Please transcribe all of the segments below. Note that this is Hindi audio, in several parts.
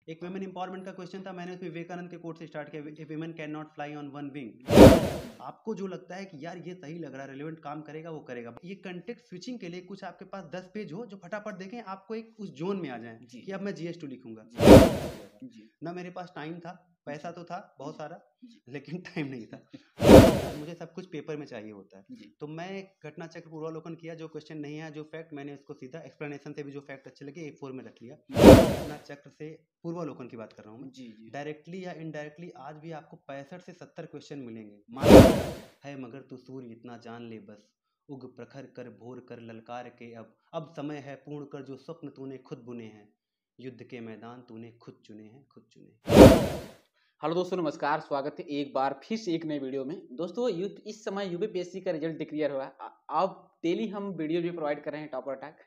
एक वुमेन एम्पावरमेंट का क्वेश्चन था, मैंने उसमें विवेकानंद के कोट से स्टार्ट किया, a women can not fly on one wing. आपको जो लगता है कि यार ये सही लग रहा है, रेलेवेंट काम करेगा, वो करेगा। ये कंटेक्स्ट स्विचिंग के लिए कुछ आपके पास 10 पेज हो जो फटाफट देखें, आपको एक उस जोन में आ जाए जी कि अब मैं GS2 लिखूंगा। जी ना मेरे पास टाइम था, पैसा तो था बहुत सारा, जी लेकिन टाइम नहीं था। मुझे सब कुछ पेपर में चाहिए होता है। जी तो मैं घटना चक्र पूर्वावलोकन किया, जो क्वेश्चन नहीं है, जो फैक्ट, मैंने उसको सीधा एक्सप्लेनेशन से भी जो फैक्ट अच्छे लगे A4 में रख लिया। घटना चक्र से पूर्वावलोकन की बात कर रहा हूँ मैं। जी जी डायरेक्टली या इनडायरेक्टली आज भी आपको 65 से 70 क्वेश्चन मिलेंगे। मान है मगर तू सूर्य इतना जान ले बस, उग प्रखर कर भोर कर ललकार के, अब समय है पूर्ण कर जो स्वप्न तूने खुद बुने हैं, युद्ध के मैदान तूने खुद चुने हैं, खुद चुने। हेलो दोस्तों, नमस्कार। स्वागत है एक बार फिर से एक नए वीडियो में। दोस्तों इस समय यूपीपीएससी का रिजल्ट डिक्लेयर हुआ है। अब डेली हम वीडियो भी प्रोवाइड कर रहे हैं टॉपर अटैक,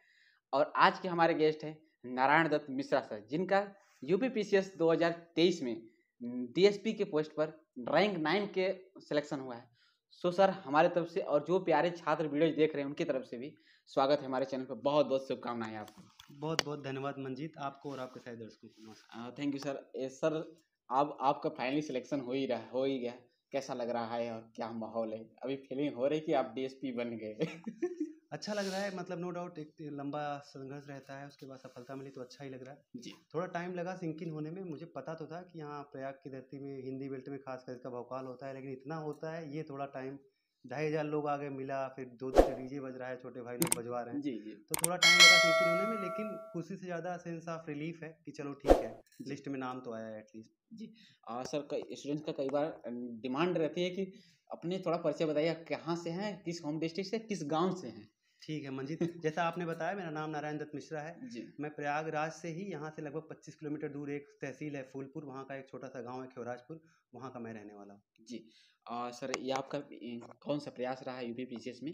और आज के हमारे गेस्ट हैं नारायण दत्त मिश्रा सर, जिनका यूपीपीसीएस 2023 में डीएसपी के पोस्ट पर रैंक 9 के सिलेक्शन हुआ है। सो सर, हमारे तरफ से और जो प्यारे छात्र वीडियो देख रहे हैं उनकी तरफ से भी स्वागत है हमारे चैनल पर। बहुत बहुत शुभकामनाएं आपको। बहुत बहुत धन्यवाद मंजीत, आपको और आपके सारे दर्शकों को नमस्कार। Thank you sir. सर, अब आपका फाइनली सिलेक्शन हो ही गया। कैसा लग रहा है और क्या माहौल है? अभी फीलिंग हो रही कि आप डीएसपी बन गए? अच्छा लग रहा है, मतलब नो डाउट एक लंबा संघर्ष रहता है, उसके बाद सफलता मिली तो अच्छा ही लग रहा है। जी थोड़ा टाइम लगा सिंक इन होने में। मुझे पता तो था कि यहाँ प्रयाग की धरती में, हिंदी बेल्ट में खासकर इसका भौकाल होता है, लेकिन इतना होता है ये थोड़ा टाइम। 2,500 लोग आगे मिला, फिर दो दो डीजे बज रहा है, छोटे भाई लोग बजवा रहे हैं, जी जी तो थोड़ा टाइम लगा सिंक इन होने में। लेकिन खुशी से ज़्यादा सेंस ऑफ रिलीफ है कि चलो ठीक है, जी लिस्ट में नाम तो आया है एटलीस्ट। जी। सर, स्टूडेंट्स का कई बार डिमांड रहती है कि अपने थोड़ा परिचय बताइए, कहाँ से हैं, किस होम डिस्ट्रिक्ट से, किस गांव से हैं? ठीक है मंजीत, जैसा आपने बताया, मेरा नाम नारायण दत्त मिश्रा है। जी मैं प्रयागराज से ही, यहाँ से लगभग 25 किलोमीटर दूर एक तहसील है फूलपुर, वहाँ का एक छोटा सा गांव है ख्योराजपुर, वहाँ का मैं रहने वाला हूँ। जी। सर, ये आपका कौन सा प्रयास रहा है यूपीपीसीएस में,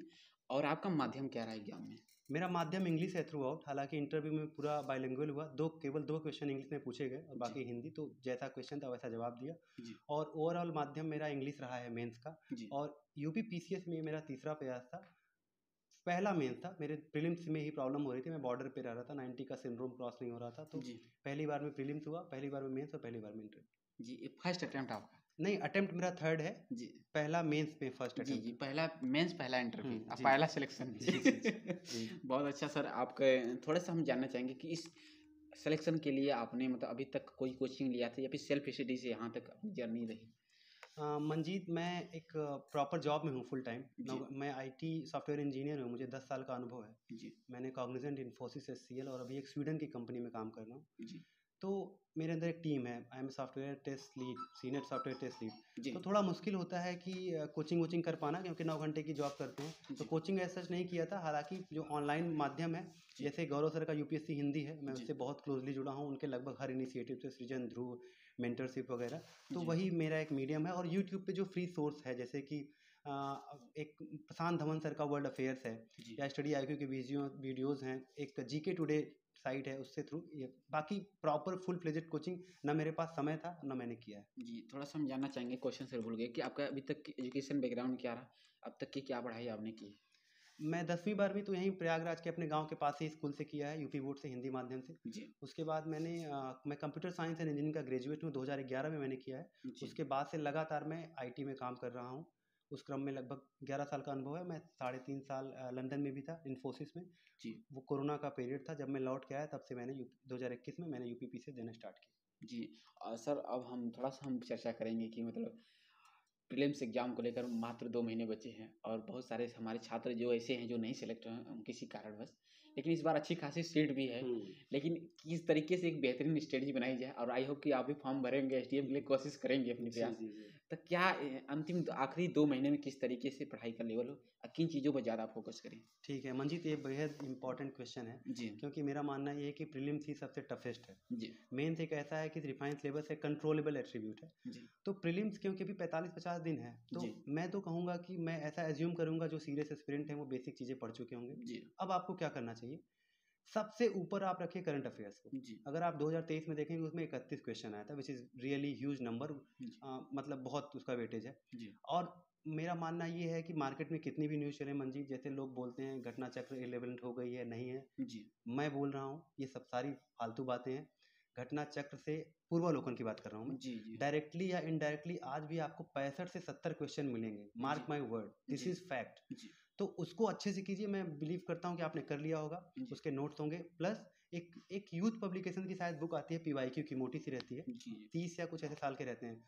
और आपका माध्यम क्या रहा है एग्जाम में? मेरा माध्यम इंग्लिश है थ्रू आउट, हालांकि इंटरव्यू में पूरा बाइलिंगुअल हुआ, केवल दो क्वेश्चन इंग्लिश में पूछे गए और जी बाकी हिंदी, तो जैसा क्वेश्चन था वैसा जवाब दिया। जी और ओवरऑल माध्यम मेरा इंग्लिश रहा है मेंस का। जी और यूपी पीसीएस में मेरा तीसरा प्रयास था। पहला मेंस था, मेरे प्रीलिम्स में ही प्रॉब्लम हो रही थी, मैं बॉर्डर पे रह रहा था, 90 का सिंड्रोम क्रॉस नहीं हो रहा था, तो जी पहली बार में प्रीलिम्स हुआ, पहली बार में मेंस और पहली बार में इंटरव्यू। जी। फर्स्ट अटेम्प्ट आपका? नहीं, अटेम्प्ट मेरा थर्ड है। जी पहला मेंस में फर्स्ट जी जी। अटेम्प्ट। पहला मेंस, पहला इंटरव्यू, अब जी पहला सिलेक्शन भी। जी जी जी जी। बहुत अच्छा सर। आपके थोड़ा सा हम जानना चाहेंगे कि इस सिलेक्शन के लिए आपने मतलब अभी तक कोई कोचिंग लिया था या फिर सेल्फ स्टडी से यहाँ तक अपनी जर्नी रही? मंजीत, मैं एक प्रॉपर जॉब में हूँ फुल टाइम। जी मैं IT सॉफ्टवेयर इंजीनियर हूँ, मुझे 10 साल का अनुभव है। जी मैंने कॉग्निजेंट, इन्फोसिस, SCL और अभी एक स्वीडन की कंपनी में काम कर रहा हूँ। जी तो मेरे अंदर एक टीम है, I am software test lead, senior software test lead. जी तो थोड़ा मुश्किल होता है कि कोचिंग वोचिंग कर पाना, क्योंकि 9 घंटे की जॉब करते हैं, तो जी कोचिंग ऐसा सच नहीं किया था। हालांकि जो ऑनलाइन माध्यम है, जी जैसे गौरव सर का UPSC हिंदी है, मैं जी उससे बहुत क्लोजली जुड़ा हूँ, उनके लगभग हर इनिशिएटिव से, सृजन, ध्रुव, मेंटरशिप वगैरह। तो जी वही मेरा एक मीडियम है। और यूट्यूब पे जो फ्री सोर्स है, जैसे कि एक प्रशांत धवन सर का वर्ल्ड अफेयर्स है, जी या स्टडी IQ के वीडियोज़ हैं, एक GK टुडे साइट है, उससे थ्रू ये। बाकी प्रॉपर फुल फ्लेजेड कोचिंग ना मेरे पास समय था, ना मैंने किया है। जी। थोड़ा सा हम जानना चाहेंगे, क्वेश्चन से भूल गए, कि आपका अभी तक एजुकेशन बैकग्राउंड क्या रहा, अब तक की क्या पढ़ाई आपने की है? मैं 10वीं 12वीं तो यहीं प्रयागराज के अपने गांव के पास ही स्कूल से किया है, यूपी बोर्ड से, हिंदी माध्यम से। जी उसके बाद मैं कंप्यूटर साइंस एंड इंजीनियरिंग का ग्रेजुएट हूँ, 2011 में मैंने किया है। जी उसके बाद से लगातार मैं IT में काम कर रहा हूँ। उस क्रम में लगभग 11 साल का अनुभव है। मैं 3.5 साल लंदन में भी था, इन्फोसिस में। जी वो कोरोना का पीरियड था, जब मैं लौट के आया तब से मैंने 2021 में मैंने UPP से देना स्टार्ट किया। जी। सर, अब हम थोड़ा सा हम चर्चा करेंगे कि मतलब प्रीलिम्स एग्जाम को लेकर मात्र 2 महीने बचे हैं, और बहुत सारे हमारे छात्र जो ऐसे हैं जो नहीं सेलेक्ट हुए किसी कारणवश, लेकिन इस बार अच्छी खासी सीट भी है। लेकिन किस तरीके से एक बेहतरीन स्ट्रेटजी बनाई जाए, और आई होप कि आप भी फॉर्म भरेंगे, SDM के लिए कोशिश करेंगे अपनी जी प्रयास। जी जी। तो क्या अंतिम आखिरी 2 महीने में किस तरीके से पढ़ाई का लेवल हो, और किन चीज़ों पर ज़्यादा फोकस करें? ठीक है मंजीत, ये बेहद इंपॉर्टेंट क्वेश्चन है, जी क्योंकि मेरा मानना ये है कि प्रीलिम्स ही सबसे टफेस्ट है। जी मेंस एक ऐसा है कि रिफाइंड सिलेबस है, कंट्रोलेबल एट्रीब्यूट है। जी तो प्रीलिम्स क्योंकि अभी 45-50 दिन है, तो जी मैं तो कहूँगा कि मैं ऐसा एज्यूम करूँगा, जो सीरियस एस्पिरेंट हैं वो बेसिक चीज़ें पढ़ चुके होंगे। जी अब आपको क्या करना चाहिए? सबसे ऊपर आप रखिए करंट अफेयर्स को। जी अगर आप 2023 में देखेंगे, उसमें 31 क्वेश्चन आया था, which is really huge number. जी मतलब बहुत उसका वेटेज है। जी और मेरा मानना ये है कि मार्केट में कितनी भी न्यूज़ चले मंजीत, जैसे लोग बोलते हैं घटना चक्र इलेवेंट हो गई है, नहीं है, जी मैं बोल रहा हूँ ये सब सारी फालतू बातें हैं। घटना चक्र से पूर्वालोकन की बात कर रहा हूँ मैं। जी जी डायरेक्टली या इनडायरेक्टली आज भी आपको 65 से 70 क्वेश्चन मिलेंगे, मार्क जी माय वर्ड, दिस जी इज फैक्ट। जी तो उसको अच्छे से कीजिए, मैं बिलीव करता हूँ कि आपने कर लिया होगा, जी उसके नोट्स होंगे। प्लस एक एक यूथ पब्लिकेशन की शायद बुक आती है पीवाईक्यू की, मोटी सी रहती है, जी 30 या कुछ ऐसे साल के रहते हैं।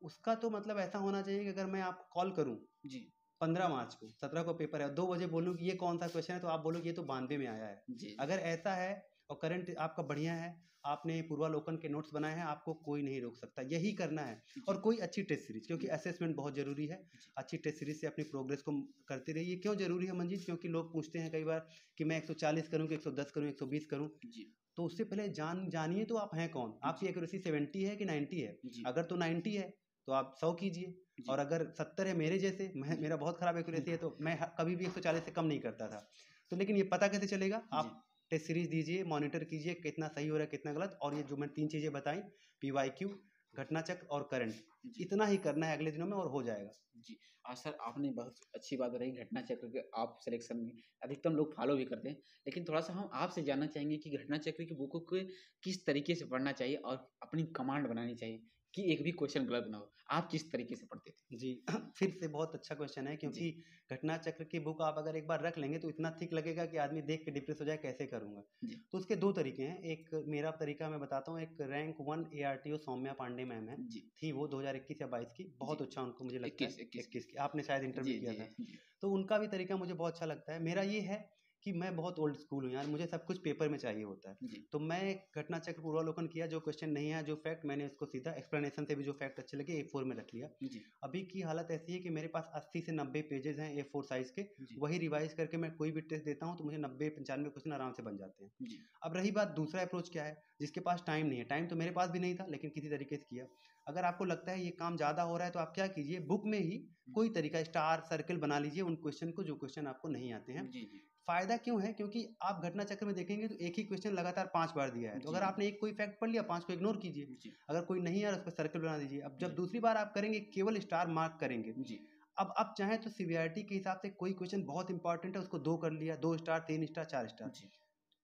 उसका तो मतलब ऐसा होना चाहिए कि अगर मैं आपको कॉल करूँ जी 15 मार्च को, 17 को पेपर है, 2 बजे बोलूँ कि ये कौन सा क्वेश्चन है, तो आप बोलोगे ये तो 92 में आया है। जी अगर ऐसा है और करंट आपका बढ़िया है, आपने पूर्वालोकन के नोट्स बनाए हैं, आपको कोई नहीं रोक सकता, यही करना है। और कोई अच्छी टेस्ट सीरीज, क्योंकि असेसमेंट बहुत जरूरी है, अच्छी टेस्ट सीरीज से अपनी प्रोग्रेस को करते रहिए। क्यों जरूरी है मंजीत? क्योंकि लोग पूछते हैं कई बार कि मैं 140 करूँ कि 110 करूँ, 120 करूँ। जी तो उससे पहले जानिए तो आप हैं कौन, आपकी एक्यूरेसी 70 है कि 90 है। जी अगर तो 90 है तो आप 100 कीजिए, जी और अगर 70 है मेरे जैसे, जी मेरा बहुत खराब एक्यूरेसी है, तो मैं कभी भी 140 से कम नहीं करता था। तो लेकिन ये पता कैसे चलेगा? जी आप टेस्ट सीरीज दीजिए, मॉनिटर कीजिए कितना सही हो रहा है कितना गलत, और ये जो मैं 3 चीज़ें बताई, पीवाईक्यू, घटना चक्र और करंट, जी इतना ही करना है अगले दिनों में और हो जाएगा। जी। सर आपने बहुत अच्छी बात बताई घटना चक्र के आप सिलेक्शन में अधिकतम लोग फॉलो भी करते हैं। लेकिन थोड़ा-सा हम आपसे जानना चाहेंगे कि घटना चक्र की बुकों को किस तरीके से पढ़ना चाहिए और अपनी कमांड बनानी चाहिए कि एक भी क्वेश्चन गलत ना हो। आप किस तरीके से पढ़ते थे? जी फिर से बहुत अच्छा क्वेश्चन है, जी, क्योंकि घटना चक्र की बुक आप अगर एक बार रख लेंगे तो इतना थिक लगेगा कि आदमी देख के डिप्रेस हो जाए, कैसे करूंगा। जी, तो उसके दो तरीके हैं। एक मेरा तरीका मैं बताता हूँ, एक rank 1 ARTO Saumya Pandey ma'am है, जी, थी वो 2021 या 22 की, जी। बहुत अच्छा उनको मुझे लगता है। 21 21 की आपने शायद इंटरव्यू जी, किया जी, था। जी, तो उनका भी तरीका मुझे बहुत अच्छा लगता है। मेरा ये है कि मैं बहुत ओल्ड स्कूल हूँ यार, मुझे सब कुछ पेपर में चाहिए होता है। जी, तो मैं घटना चक्र पूर्वालोकन किया, जो क्वेश्चन नहीं है, जो फैक्ट, मैंने उसको सीधा एक्सप्लेनेशन से भी जो फैक्ट अच्छे लगे A4 में रख लिया। जी, अभी की हालत ऐसी है कि मेरे पास 80 से 90 पेजेस हैं A4 साइज के, जी, वही रिवाइज करके मैं कोई भी टेस्ट देता हूँ तो मुझे 90-95 क्वेश्चन आराम से बन जाते हैं। जी, अब रही बात दूसरा अप्रोच क्या है, जिसके पास टाइम नहीं है, टाइम तो मेरे पास भी नहीं था लेकिन किसी तरीके से किया। अगर आपको लगता है ये काम ज़्यादा हो रहा है तो आप क्या कीजिए, बुक में ही कोई तरीका स्टार सर्कल बना लीजिए उन क्वेश्चन को जो क्वेश्चन आपको नहीं आते हैं। जी, जी, फायदा क्यों है? क्योंकि आप घटना चक्र में देखेंगे तो एक ही क्वेश्चन लगातार 5 बार दिया है, तो जी, अगर आपने एक कोई फैक्ट पढ़ लिया, 5 को इग्नोर कीजिए। जी, अगर कोई नहीं है उस पर सर्कल बना दीजिए। अब जब जी, दूसरी बार आप करेंगे केवल स्टार मार्क करेंगे। जी, अब आप चाहें तो सीवीआरटी के हिसाब से कोई क्वेश्चन बहुत इंपॉर्टेंट है उसको 2 कर लिया, 2 स्टार, 3 स्टार, 4 स्टार। जी,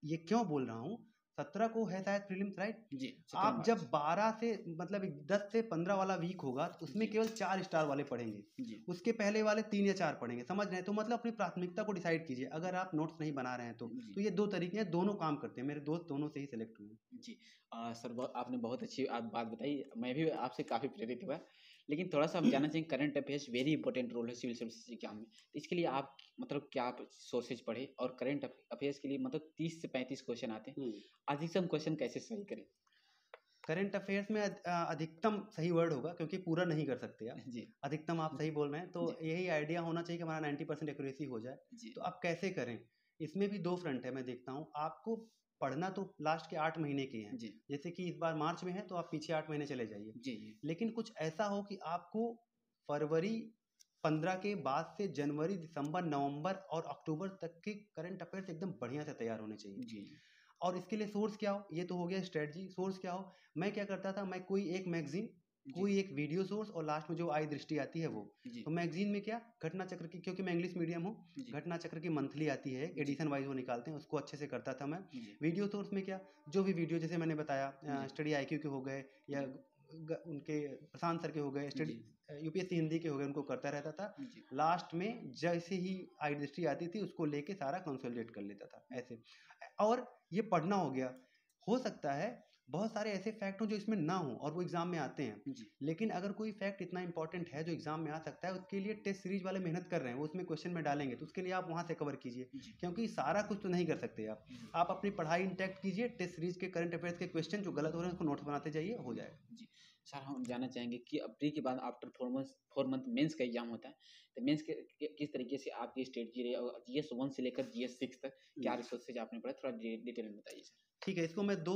ये क्यों बोल रहा हूँ? 17 को है शायद प्रीलिम्स, राइट? जी, 17 आप जब मार्च। 12 से मतलब 10 से 15 वाला वीक होगा तो उसमें जी, केवल 4 स्टार वाले पढ़ेंगे। जी, उसके पहले वाले 3 या 4 पढ़ेंगे, समझ रहे हैं? तो मतलब अपनी प्राथमिकता को डिसाइड कीजिए अगर आप नोट्स नहीं बना रहे हैं तो। जी। तो ये 2 तरीके हैं, दोनों काम करते हैं, मेरे दोस्त दोनों से ही सेलेक्ट हुए हैं। जी। सर आपने बहुत अच्छी आप बात बताई। मैं भी आपसे काफ़ी प्रेरित हुआ। लेकिन थोड़ा-सा हम जानना चाहेंगे current affairs very important role है सिविल सर्विसेज एग्ज़ाम में। तो इसके लिए आप मतलब क्या आप सोर्सेज पढ़े और करंट अफेयर्स के लिए मतलब 30 से 35 क्वेश्चन आते हैं। अधिकतम क्वेश्चन कैसे सही करें? करंट अफेयर्स में अधिकतम सही वर्ड होगा, क्योंकि पूरा नहीं कर सकते आप। जी, अधिकतम आप सही बोल रहे हैं, तो जी, यही आइडिया होना चाहिए कि हमारा 90% एक्यूरेसी हो जाए। जी, तो आप कैसे करें? इसमें भी 2 फ्रंट है मैं देखता हूँ। आपको पढ़ना तो लास्ट के 8 महीने के हैं। जी, जैसे कि इस बार मार्च में है तो आप पीछे 8 महीने चले जाइए। जी, जी, लेकिन कुछ ऐसा हो कि आपको फरवरी 15 के बाद से जनवरी, दिसंबर, नवंबर और अक्टूबर तक के करंट अफेयर्स एकदम बढ़िया से तैयार होने चाहिए। जी, और इसके लिए सोर्स क्या हो, ये तो हो गया स्ट्रेटजी। सोर्स क्या हो, मैं क्या करता था, मैं कोई एक मैगजीन, जी, कोई एक वीडियो सोर्स, और लास्ट में जो आई दृष्टि आती है वो। जी, तो मैगजीन में क्या, घटना चक्र की, क्योंकि मैं इंग्लिश मीडियम हूँ, जी, घटना चक्र की मंथली आती है, जी, एडिशन वाइज वो निकालते हैं, उसको अच्छे से करता था मैं। जी, वीडियो सोर्स में क्या, जो भी वीडियो जैसे मैंने बताया, जी, स्टडी आईक्यू के हो गए, या जी, उनके प्रशांत सर के हो गए, स्टडी जी, यूपीएससी हिंदी के हो गए, उनको करता रहता था। जी, लास्ट में जैसे ही आई दृष्टि आती थी उसको लेके सारा कंसोलिडेट कर लेता था ऐसे। और ये पढ़ना हो गया। हो सकता है बहुत सारे ऐसे फैक्ट हो जो इसमें ना हो और वो एग्जाम में आते हैं, जी, लेकिन अगर कोई फैक्ट इतना इंपॉर्टेंट है जो एग्जाम में आ सकता है, उसके लिए टेस्ट सीरीज वाले मेहनत कर रहे हैं, वो उसमें क्वेश्चन में डालेंगे, तो उसके लिए आप वहां से कवर कीजिए। जी, क्योंकि सारा कुछ तो नहीं कर सकते आप। जी, आप अपनी पढ़ाई इंटैक्ट कीजिए, टेस्ट सीरीज के करंट अफेयर्स के क्वेश्चन जो गलत हो रहे हैं उसको नोट्स बनाते जाइए, हो जाएगा। जी। सर हम जानना चाहेंगे कि अब प्री के बाद आफ्टर 4 मंथ मेंस का एग्ज़ाम होता है। तो मेंस के किस तरीके से आपकी स्ट्रेटजी रही और जीएस 1 से लेकर जीएस 6 तक क्या रिसोर्सेज आपने पढ़ा? थोड़ा डिटेल में बताइए सर। ठीक है, इसको मैं दो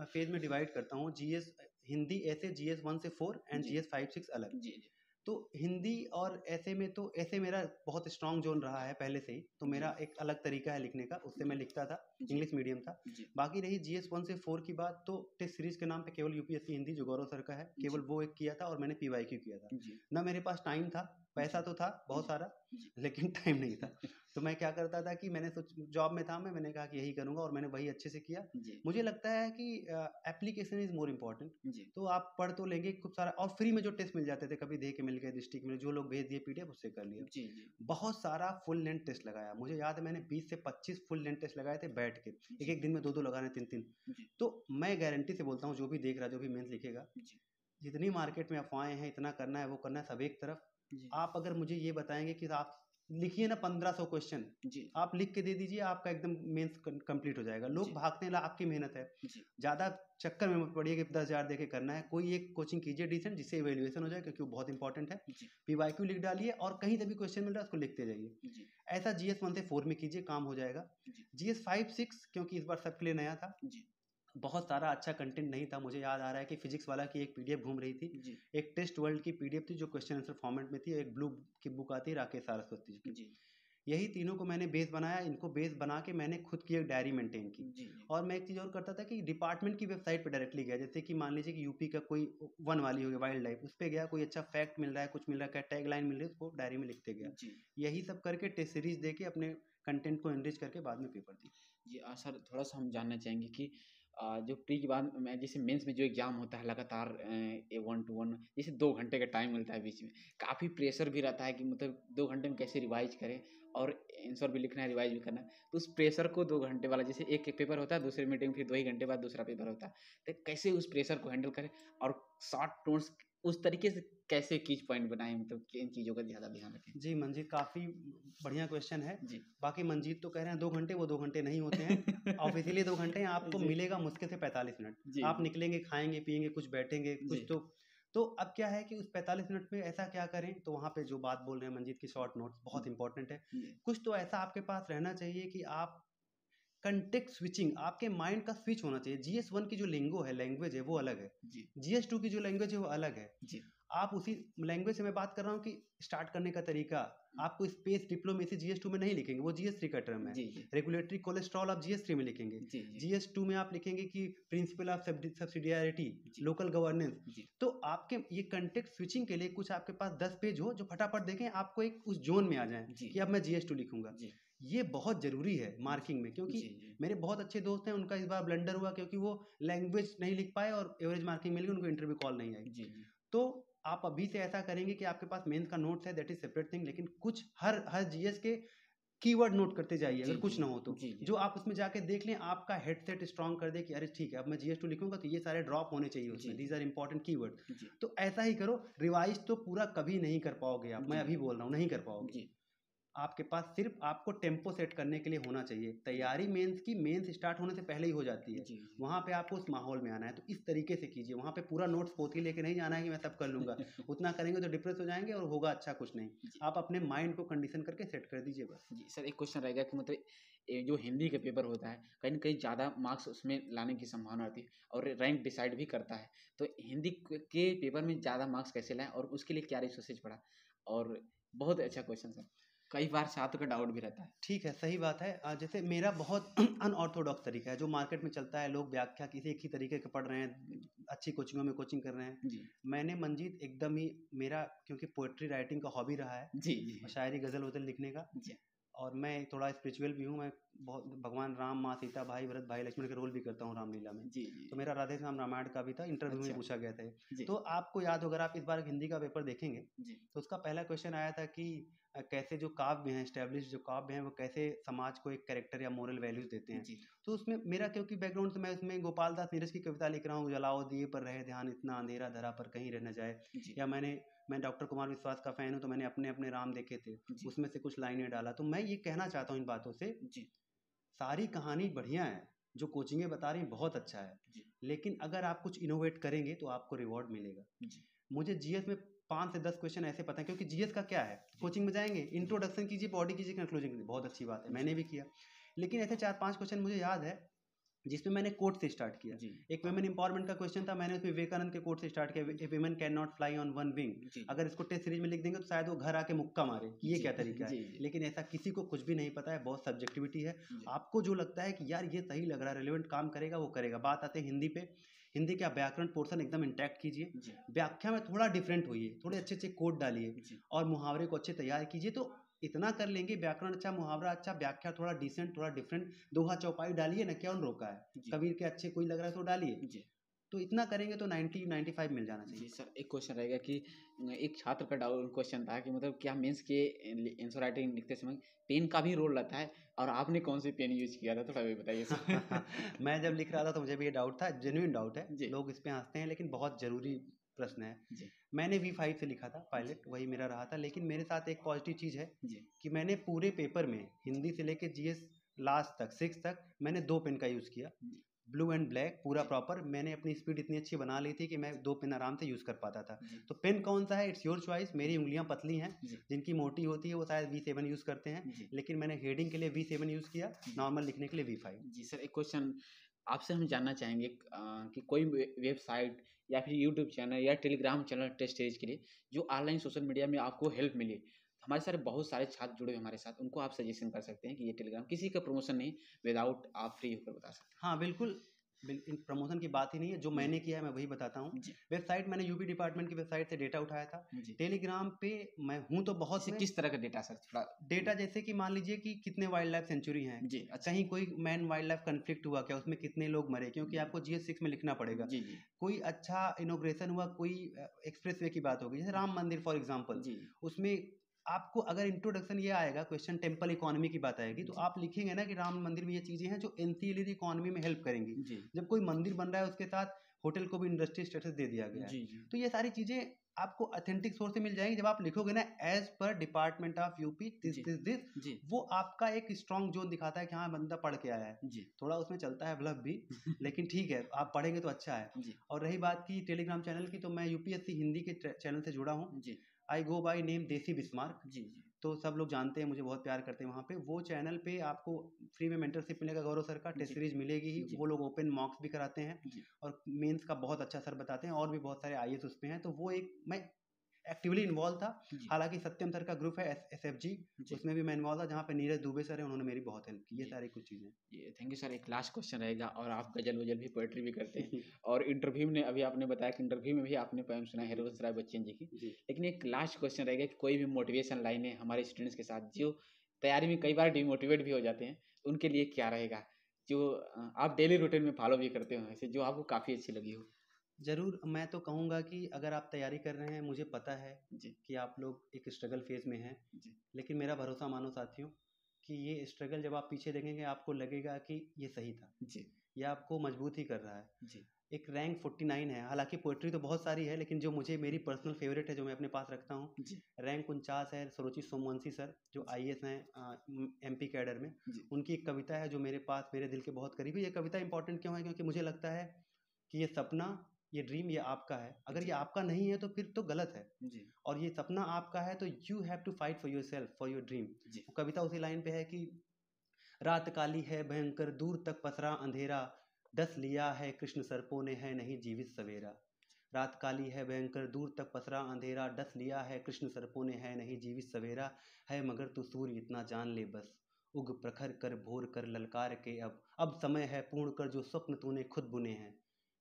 फेज में डिवाइड करता हूँ। जीएस हिंदी ऐसे, जीएस 1 से 4 एंड जी, जीएस 5-6 अलग। जी, जी, तो हिंदी और ऐसे में, तो ऐसे मेरा बहुत स्ट्रॉन्ग जोन रहा है पहले से ही, तो जी, मेरा एक अलग तरीका है लिखने का, उससे मैं जी, लिखता था। जी। इंग्लिश मीडियम था। जी। बाकी रही जीएस 1 से 4 की बात, तो टेस्ट सीरीज के नाम पे केवल यूपीएससी हिंदी जो गौरव सर का है, केवल जी। वो एक किया था और मैंने पीवाईक्यू किया था। जी। ना मेरे पास टाइम था, पैसा जी। तो था बहुत जी। सारा, जी। लेकिन टाइम नहीं था। तो मैं क्या करता था कि मैंने सोच जॉब में था मैंने कहा कि यही करूँगा और मैंने वही अच्छे से किया। जी। मुझे लगता है कि एप्लीकेशन इज़ मोर इम्पोर्टेंट। जी। तो आप पढ़ तो लेंगे खूब सारा, और फ्री में जो टेस्ट मिल जाते थे, कभी दे के मिल गए, डिस्ट्रिक्ट में जो लोग भेज दिए पीडीएफ उससे कर लिया। जी। जी। बहुत सारा फुल लेंथ टेस्ट लगाया, मुझे याद है मैंने 20 से 25 फुल लेंथ टेस्ट लगाए थे बैठ के, एक जी। एक दिन में 2-2 लगाने, 3-3। जी। तो मैं गारंटी से बोलता हूँ, जो भी देख रहा है, जो भी मेंस लिखेगा, जी। जितनी मार्केट में अफवाहें हैं, इतना करना है वो करना है सब एक तरफ। जी। आप अगर मुझे ये बताएंगे कि आप लिखिए ना 1500 क्वेश्चन, जी। आप लिख के दे दीजिए, आपका एकदम मेंस कंप्लीट हो जाएगा। लोग जी। भागते ला, आपकी मेहनत है, जी। ज़्यादा चक्कर में मत पड़िए कि 10,000 दे के करना है। कोई एक कोचिंग कीजिए डिसेंट, जिससे इवैल्यूएशन हो जाए, क्योंकि वो बहुत इंपॉर्टेंट है। जी। पीवाईक्यू लिख डालिए और कहीं से भी क्वेश्चन मिल रहा है उसको लिखते जाइए। जी। ऐसा जीएस 1 से 4 में कीजिए, काम हो जाएगा। जी। जीएस 5-6 क्योंकि इस बार सबके लिए नया था, जी। बहुत सारा अच्छा कंटेंट नहीं था। मुझे याद आ रहा है कि फिजिक्स वाला की एक पीडीएफ घूम रही थी, जी। एक टेस्ट वर्ल्ड की पीडीएफ थी जो क्वेश्चन आंसर फॉर्मेट में थी, एक ब्लू की बुक आती है राकेश सारस्वती जी की। जी। यही तीनों को मैंने बेस बनाया, इनको बेस बना के मैंने खुद की एक डायरी मेंटेन की। जी। और मैं एक चीज़ और करता था कि डिपार्टमेंट की वेबसाइट पे डायरेक्टली गया, जैसे कि मान लीजिए कि यूपी का कोई वन वाली हो गई वाइल्ड लाइफ, उस पर गया, कोई अच्छा फैक्ट मिल रहा है, कुछ मिल रहा है, टैग लाइन मिल रही है, उसको डायरी में लिखते गया। जी। यही सब करके टेस्ट सीरीज दे के अपने कंटेंट को एनरिच करके बाद में पेपर दी। जी सर, थोड़ा सा हम जानना चाहेंगे कि जो प्री के बाद में जैसे मेंस में जो एग्जाम होता है लगातार 1 to 1 जैसे 2 घंटे का टाइम मिलता है बीच में, काफ़ी प्रेशर भी रहता है कि मतलब 2 घंटे में कैसे रिवाइज करें और आंसर भी लिखना है, रिवाइज भी करना है। तो उस प्रेशर को 2 घंटे वाला, जैसे एक पेपर होता है, दूसरे मीटिंग फिर 2 ही घंटे बाद दूसरा पेपर होता है, तो कैसे उस प्रेशर को हैंडल करें और शॉर्ट नोट्स उस तरीके से कैसे कीज पॉइंट बनाएं, मतलब किन चीज़ों का ज़्यादा ध्यान रखें? जी मंजीत, काफ़ी बढ़िया क्वेश्चन है। जी। बाकी मंजीत तो कह रहे हैं 2 घंटे, वो 2 घंटे नहीं होते हैं। ऑफिशियली 2 घंटे हैं, आपको जी। मिलेगा मुश्किल से 45 मिनट। जी। आप निकलेंगे, खाएँगे, पिएँगे, कुछ बैठेंगे, कुछ जी। तो अब क्या है कि उस 45 मिनट में ऐसा क्या करें, तो वहाँ पे जो बात बोल रहे हैं मंजीत की, शॉर्ट नोट्स बहुत इंपॉर्टेंट है। जी। कुछ तो ऐसा आपके पास रहना चाहिए कि आप कंटेक्स्ट स्विचिंग, आपके माइंड का स्विच होना चाहिए। जीएस 1 की जो लिंगो है, लैंग्वेज है, वो अलग है। जी। जीएस 2 की जो लैंग्वेज है वो अलग है। जी। आप उसी लैंग्वेज से मैं बात कर रहा हूँ कि स्टार्ट करने का तरीका, आपको स्पेस डिप्लोमेसी जीएस 2 में नहीं लिखेंगे, वो जीएस 3 का टर्म है। जी। जी। रेगुलेटरी कोलेस्ट्रॉल आप जीएस 3 में लिखेंगे। जी। जी। जीएस 2 में आप लिखेंगे कि प्रिंसिपल ऑफ सब्सिडियरिटी, जी। Local governance. जी। तो आपके ये कंटेक्स्ट स्विचिंग के लिए कुछ आपके पास 10 पेज हो जो फटाफट देखें, आपको एक उस जोन में आ जाए जी। कि अब मैं जीएस 2 लिखूंगा। जी। ये बहुत जरूरी है मार्किंग में, क्योंकि जी। जी। मेरे बहुत अच्छे दोस्त हैं, उनका इस बार ब्लंडर हुआ क्योंकि वो लैंग्वेज नहीं लिख पाए और एवरेज मार्किंग मिल गई, उनको इंटरव्यू कॉल नहीं आई। जी। जी। तो आप अभी से ऐसा करेंगे कि आपके पास मेंस का नोट्स है, दैट इज सेपरेट थिंग, लेकिन कुछ हर जीएस के कीवर्ड नोट करते जाइए, जी। अगर कुछ जी। ना हो तो, जी। जी। जो आप उसमें जाके देख लें, आपका हेडसेट स्ट्रांग कर दे कि अरे ठीक है, अब मैं जीएस 2 लिखूंगा तो ये सारे ड्रॉप होने चाहिए उसमें, जी। These are important keyword. जी। तो ऐसा ही करो। रिवाइज तो पूरा कभी नहीं कर पाओगे आप, मैं जी। अभी बोल रहा हूँ, नहीं कर पाओगे। जी। आपके पास सिर्फ आपको टेम्पो सेट करने के लिए होना चाहिए। तैयारी मेंस की मेंस स्टार्ट होने से पहले ही हो जाती है। जी। वहाँ पे आपको उस माहौल में आना है, तो इस तरीके से कीजिए। वहाँ पे पूरा नोट्स पोथी लेके नहीं जाना है कि मैं सब कर लूंगा। उतना करेंगे तो डिप्रेस हो जाएंगे और होगा अच्छा कुछ नहीं। जी। आप अपने माइंड को कंडीशन करके सेट कर दीजिए बस। जी सर, एक क्वेश्चन रहेगा कि मतलब ये जो हिंदी का पेपर होता है, कहीं ना कहीं ज़्यादा मार्क्स उसमें लाने की संभावना होती है और रैंक डिसाइड भी करता है। तो हिंदी के पेपर में ज़्यादा मार्क्स कैसे लाएं और उसके लिए क्या रिसोर्सेज पढ़ा? और बहुत अच्छा क्वेश्चन सर, कई बार छात्र का डाउट भी रहता है। ठीक है, सही बात है। जैसे मेरा बहुत अनऑर्थोडॉक्स तरीका है जो मार्केट में चलता है, लोग व्याख्या किसी एक ही तरीके के पढ़ रहे हैं, अच्छी कोचिंगों में कोचिंग कर रहे हैं। जी। मैंने मंजीत एकदम ही, मेरा क्योंकि पोएट्री राइटिंग का हॉबी रहा है, जी। जी। शायरी गज़ल वज़ल लिखने का, जी। और मैं थोड़ा स्पिरिचुअल भी हूँ। मैं बहुत भगवान राम, माँ सीता, भाई भरत, भाई लक्ष्मण के रोल भी करता हूँ रामलीला में। जी। जी। तो मेरा राधे श्याम रामायण का भी था, इंटरव्यू में अच्छा। पूछा गया था ये। जी। तो आपको याद होगा, आप इस बार हिंदी का पेपर देखेंगे जी। तो उसका पहला क्वेश्चन आया था कि कैसे जो काव्य हैं, एस्टेब्लिश जो काव्य हैं, वो कैसे समाज को एक कैरेक्टर या मोरल वैल्यूज देते हैं। जी। तो उसमें मेरा क्योंकि बैकग्राउंड से, मैं उसमें गोपाल दास नीरज की कविता लिख रहा हूँ, जलाओ दिए पर रहे ध्यान, इतना अंधेरा धरा पर कहीं रह न जाए। जी। या मैं डॉक्टर कुमार विश्वास का फैन हूँ, तो मैंने अपने अपने राम देखे थे, जी। उसमें से कुछ लाइनें डाला। तो मैं ये कहना चाहता हूँ इन बातों से, जी। सारी कहानी बढ़िया है, जो कोचिंगें बता रही हैं बहुत अच्छा है, जी। लेकिन अगर आप कुछ इनोवेट करेंगे तो आपको रिवॉर्ड मिलेगा। जी। मुझे जीएस में 5 से 10 क्वेश्चन ऐसे पता है, क्योंकि जीएस का क्या है, कोचिंग में जाएंगे, इंट्रोडक्शन कीजिए, बॉडी कीजिए, कंक्लूजन कीजिए, बहुत अच्छी बात है, मैंने भी किया। लेकिन ऐसे 4-5 क्वेश्चन मुझे याद है जिसमें मैंने कोट से स्टार्ट किया। जी एक वुमेन एम्पावरमेंट का क्वेश्चन था, मैंने उसमें विवेकानंद के कोट से स्टार्ट किया, a women can not fly on one wing. जी अगर इसको टेस्ट सीरीज में लिख देंगे तो शायद वो घर आके मुक्का मारे कि ये जी क्या तरीका है। जी जी लेकिन ऐसा किसी को कुछ भी नहीं पता है, बहुत सब्जेक्टिविटी है। जी आपको जो लगता है कि यार ये सही लग रहा है, रिलेवेंट काम करेगा, वो करेगा। बात आते हैं हिंदी पे। हिंदी का व्याकरण पोर्शन एकदम इंटैक्ट कीजिए, जी व्याख्या में थोड़ा डिफरेंट होइए, थोड़े अच्छे अच्छे कोड डालिए जी और मुहावरे को अच्छे तैयार कीजिए। तो इतना कर लेंगे, व्याकरण अच्छा, मुहावरा अच्छा, व्याख्या थोड़ा डिसेंट, थोड़ा डिफरेंट, दोहा चौपाई डालिए ना, क्या उन रोका है। जी कबीर के अच्छे कोई लग रहा है तो डालिए। जी तो इतना करेंगे तो 90-95 मिल जाना जी चाहिए। सर, एक क्वेश्चन रहेगा कि एक छात्र का डाउट क्वेश्चन था कि मतलब क्या मेंस के आंसर राइटिंग लिखते समय पेन का भी रोल रहता है, और आपने कौन सी पेन यूज किया था, थोड़ा भी बताइए सर। मैं जब लिख रहा था तो मुझे भी ये डाउट था, जेन्युइन डाउट है। जी लोग इस पे हंसते हैं लेकिन बहुत जरूरी प्रश्न है। जी मैंने V5 से लिखा था पायलट, वही मेरा रहा था। लेकिन मेरे साथ एक पॉजिटिव चीज़ है जी कि मैंने पूरे पेपर में हिंदी से लेके GS लास्ट तक 6 तक मैंने 2 पेन का यूज़ किया। जी ब्लू एंड ब्लैक पूरा जी प्रॉपर। मैंने अपनी स्पीड इतनी अच्छी बना ली थी कि मैं 2 पेन आराम से यूज़ कर पाता था। जी तो पेन कौन सा है, इट्स योर चॉइस। मेरी उंगलियां पतली हैं, जी जिनकी मोटी होती है वो शायद V7 यूज़ करते हैं। जी लेकिन मैंने हेडिंग के लिए V7 यूज़ किया, जी नॉर्मल लिखने के लिए V5। जी सर, एक क्वेश्चन आपसे हम जानना चाहेंगे कि कोई वेबसाइट या फिर यूट्यूब चैनल या टेलीग्राम चैनल टेस्ट सीरीज के लिए जो ऑनलाइन सोशल मीडिया में आपको हेल्प मिले। हमारे सारे बहुत सारे छात्र जुड़े हुए हमारे साथ, उनको आप सजेशन कर सकते हैं कि ये टेलीग्राम, किसी का प्रमोशन नहीं, विदाउट आप फ्री होकर बता सकते हाँ, बिल्कुल। प्रमोशन की बात ही नहीं है, जो हैं। मैंने किया है मैं वही बताता हूँ। जी वेबसाइट मैंने यूपी डिपार्टमेंट की वेबसाइट से डेटा उठाया था। जी टेलीग्राम पे मैं हूँ तो बहुत जैसे में। किस तरह का डेटा सर, थोड़ा। डेटा जैसे कि मान लीजिए कि कितने वाइल्ड लाइफ सेंचुरी हैं, जी अच्छा। कहीं कोई मैन वाइल्ड लाइफ कन्फ्लिक्ट हुआ क्या, उसमें कितने लोग मरे, क्योंकि आपको GS6 में लिखना पड़ेगा। जी जी कोई अच्छा इनोग्रेशन हुआ, कोई एक्सप्रेस वे की बात होगी, जैसे राम मंदिर फॉर एग्जांपल। जी उसमें आपको अगर इंट्रोडक्शन ये आएगा, क्वेश्चन टेम्पल इकोनॉमी की बात आएगी, तो जी आप लिखेंगे ना कि राम मंदिर में ये चीज़ें हैं जो एंसिलरी इकोनॉमी में हेल्प करेंगी। जी जब कोई मंदिर बन रहा है उसके साथ होटल को भी इंडस्ट्री स्टेटस दे दिया गया है। जी जी तो ये सारी चीज़ें आपको ऑथेंटिक सोर्स से मिल जाएंगी। जब आप लिखोगे ना as per department of UP this जी दिस दिस, जी वो आपका एक स्ट्रॉन्ग जोन दिखाता है कि हाँ बंदा पढ़ के आया है। जी थोड़ा उसमें चलता है ब्लफ भी, लेकिन ठीक है, आप पढ़ेंगे तो अच्छा है। जी और रही बात की टेलीग्राम चैनल की, तो मैं यूपीएससी हिंदी के चैनल से जुड़ा हूँ। जी आई गो बाय नेम देसी बिस्मार्क। जी जी तो सब लोग जानते हैं मुझे, बहुत प्यार करते हैं वहाँ पे। वो चैनल पे आपको फ्री में मेंटरशिप मिलेगा, गौरव सर का टेस्ट जी सीरीज मिलेगी ही। जी वो लोग ओपन मॉक्स भी कराते हैं जी और मेंस का बहुत अच्छा सर बताते हैं, और भी बहुत सारे IAS उस पे हैं। तो वो एक मैं एक्टिवली इन्वॉल्व था। जी हालांकि सत्यम सर का ग्रुप है SFG, जी उसमें भी मैं इन्वॉल्व था, जहाँ पे नीरज दुबे सर है, उन्होंने मेरी बहुत हेल्प की। ये जी सारी कुछ चीज़ें। ये थैंक यू सर। एक लास्ट क्वेश्चन रहेगा, और आप गजल वजल भी, पोएट्री भी करते हैं, और इंटरव्यू में अभी आपने बताया कि इंटरव्यू में भी आपने पोएम सुना है हेरोल्ड राय बच्चन जी की। जी। लेकिन एक लास्ट क्वेश्चन रहेगा कि कोई भी मोटिवेशन लाइनें हमारे स्टूडेंट्स के साथ जो तैयारी में कई बार डिमोटिवेट भी हो जाते हैं, उनके लिए क्या रहेगा जो आप डेली रूटीन में फॉलो भी करते हो, ऐसे जो आपको काफ़ी अच्छी लगी हो। ज़रूर, मैं तो कहूँगा कि अगर आप तैयारी कर रहे हैं, मुझे पता है जी कि आप लोग एक स्ट्रगल फेज़ में हैं। जी लेकिन मेरा भरोसा मानो साथियों कि ये स्ट्रगल जब आप पीछे देखेंगे, आपको लगेगा कि ये सही था। जी ये आपको मजबूत ही कर रहा है। जी एक रैंक 49 है, हालाँकि पोएट्री तो बहुत सारी है, लेकिन जो मुझे मेरी पर्सनल फ़ेवरेट है, जो मैं अपने पास रखता हूँ, जी रैंक 49 है। सुरुचि सोमवंशी सर, जो IAS हैं MP कैडर में। जी उनकी एक कविता है जो मेरे पास, मेरे दिल के बहुत करीब है। ये कविता इंपॉर्टेंट क्यों है? क्योंकि मुझे लगता है कि ये सपना, ये ड्रीम, ये आपका है। अगर ये जी आपका नहीं है तो फिर तो गलत है। जी और ये सपना आपका है तो you have to fight for yourself, for your dream. जी वो कविता उसी लाइन पे है कि रात काली है भयंकर, दूर तक पसरा अंधेरा, डस लिया है कृष्ण सर्पों ने, है नहीं जीवित सवेरा। रात काली है भयंकर, दूर तक पसरा अंधेरा, डस लिया है कृष्ण सर्पों ने, है नहीं जीवित सवेरा। है मगर तू सूर्य इतना जान ले बस, उग प्रखर कर भोर कर ललकार के अब समय है पूर्ण कर जो स्वप्न तूने खुद बुने हैं।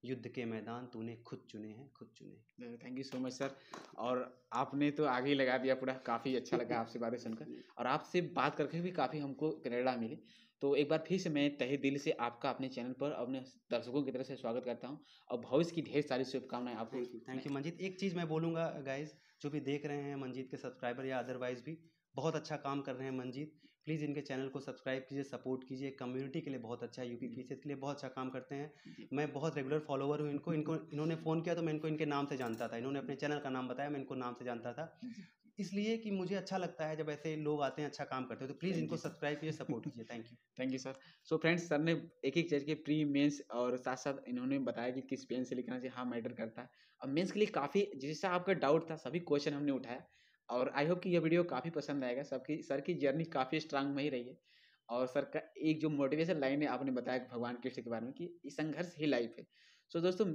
युद्ध के मैदान तूने खुद चुने हैं, खुद चुने। Thank you so much sir. और आपने तो आगे ही लगा दिया पूरा, काफ़ी अच्छा लगा आपसे बातें सुनकर, और आपसे बात करके भी काफ़ी हमको प्रेरणा मिली। तो एक बार फिर से मैं तहे दिल से आपका अपने चैनल पर अपने दर्शकों की तरफ से स्वागत करता हूँ, और भविष्य की ढेर सारी शुभकामनाएं आपको। Thank you Manjeet. एक चीज़ मैं बोलूँगा गाइज, जो भी देख रहे हैं मंजीत के सब्सक्राइबर या अदरवाइज भी, बहुत अच्छा काम कर रहे हैं मंजीत। प्लीज़ इनके चैनल को सब्सक्राइब कीजिए, सपोर्ट कीजिए। कम्युनिटी के लिए बहुत अच्छा है, यूपी PCS के लिए बहुत अच्छा काम करते हैं। जी मैं बहुत रेगुलर फॉलोवर हूँ इनको इनको इन्होंने फ़ोन किया तो मैं इनको इनके नाम से जानता था। इन्होंने अपने चैनल का नाम बताया, मैं इनको नाम से जानता था। जी इसलिए कि मुझे अच्छा लगता है जब ऐसे लोग आते हैं, अच्छा काम करते हैं। तो प्लीज़ थैंक इनको यू सर। सब्सक्राइब कीजिए, सपोर्ट कीजिए। Thank you. Thank you sir. So friends, sir ने एक एक चीज़ के प्री मेंस और साथ साथ इन्होंने बताया कि किस पेन से लिखना चाहिए, हाँ मैटर करता है। अब मेंस के लिए काफ़ी, जैसा आपका डाउट था, सभी क्वेश्चन हमने उठाया, और आई होप कि यह वीडियो काफ़ी पसंद आएगा। सबकी सर की जर्नी काफ़ी स्ट्रांग में ही रही है, और सर का एक जो मोटिवेशन लाइन है आपने बताया भगवान कृष्ण के बारे में कि संघर्ष ही लाइफ है। सो दोस्तों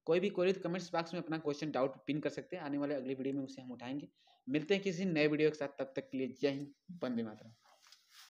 कोई भी कोई कमेंट्स बॉक्स में अपना क्वेश्चन डाउट पिन कर सकते हैं, आने वाले अगली वीडियो में उसे हम उठाएंगे। मिलते हैं किसी नए वीडियो के साथ, तब तक के लिए जय हिंद, वंदे मातरम।